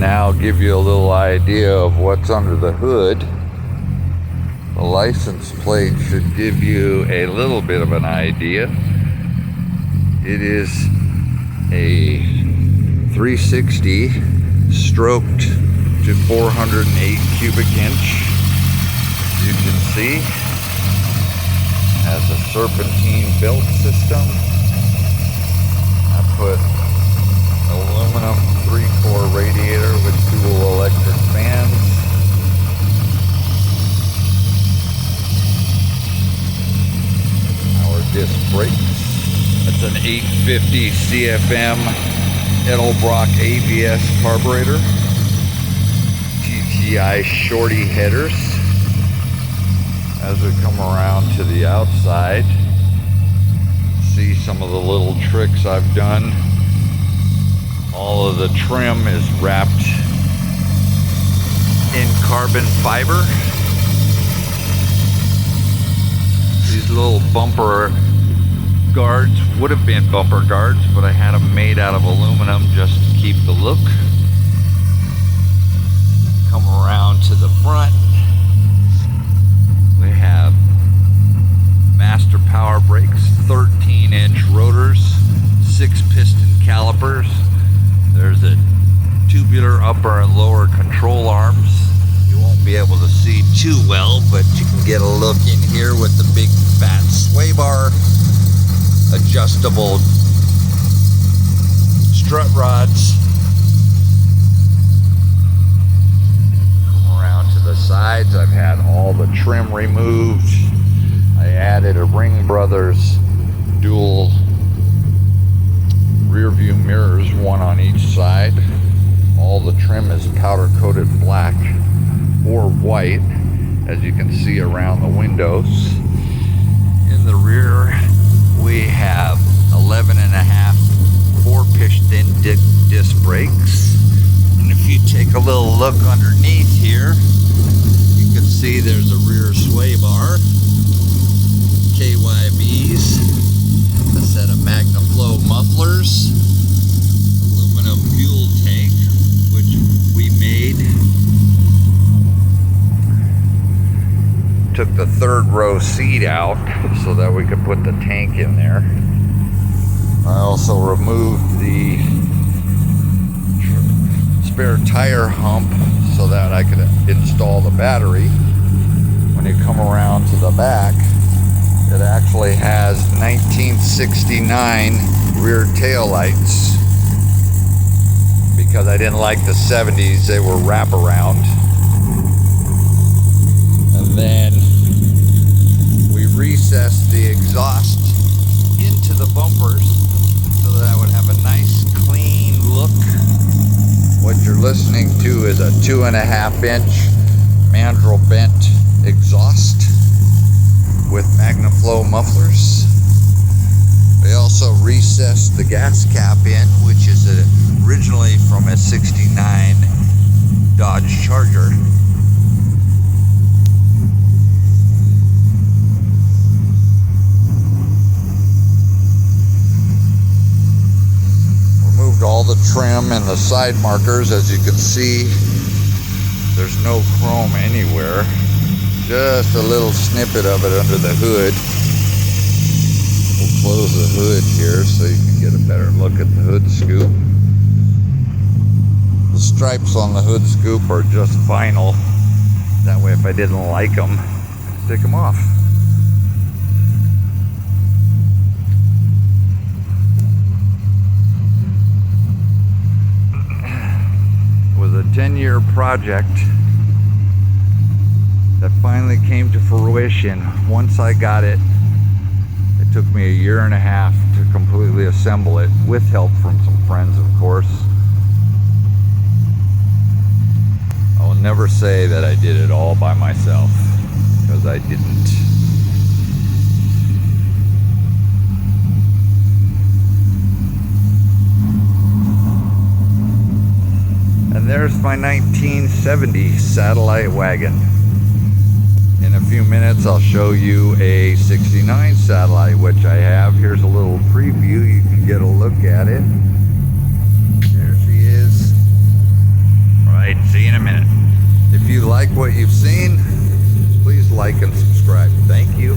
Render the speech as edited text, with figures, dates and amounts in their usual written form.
now give you a little idea of what's under the hood. The license plate should give you a little bit of an idea. It is a 360 stroked to 408 cubic inch. You can see has a serpentine belt system. I put aluminum 3-core radiator with dual electric fans. Our disc brakes. That's an 850 CFM Edelbrock ABS carburetor. TTI shorty headers. As we come around to the outside, see some of the little tricks I've done. All of the trim is wrapped in carbon fiber. These little bumper guards would have been bumper guards, but I had them made out of aluminum just to keep the look. Come around to the front. We have master power brakes, 13-inch rotors, 6-piston calipers. There's a tubular upper and lower control arms. You won't be able to see too well, but you can get a look in here with the big fat sway bar, adjustable strut rods. The sides, I've had all the trim removed. I added a Ring Brothers dual rear view mirrors, one on each side. All the trim is powder coated black or white, as you can see around the windows. In the rear we have 11.5 4-piston disc brakes, and if you take a little look underneath here, you can see there's a rear sway bar, KYBs, a set of MagnaFlow mufflers, aluminum fuel tank, which we made. Took the third row seat out so that we could put the tank in there. I also removed the spare tire hump so that I could install the battery. When you come around to the back, it actually has 1969 rear tail lights. Because I didn't like the 70s, they were wraparound. And then we recessed the exhaust into the bumpers so that I would have a nice clean look. What you're listening to is a 2.5-inch mandrel bent exhaust with MagnaFlow mufflers. They also recessed the gas cap in, which is originally from a 69 Dodge Charger. Removed all the trim and the side markers. As you can see, there's no chrome anywhere. Just a little snippet of it under the hood. We'll close the hood here so you can get a better look at the hood scoop. The stripes on the hood scoop are just vinyl. That way if I didn't like them, I'd take them off. It was a 10-year project that finally came to fruition. Once I got it, it took me 1.5 years to completely assemble it, with help from some friends, of course. I will never say that I did it all by myself, because I didn't. And there's my 1970 Satellite wagon. In a few minutes I'll show you a 69 Satellite, which I have. Here's a little preview. You can get a look at it. There she is. a minute. If you like what you've seen, please like and subscribe. Thank you.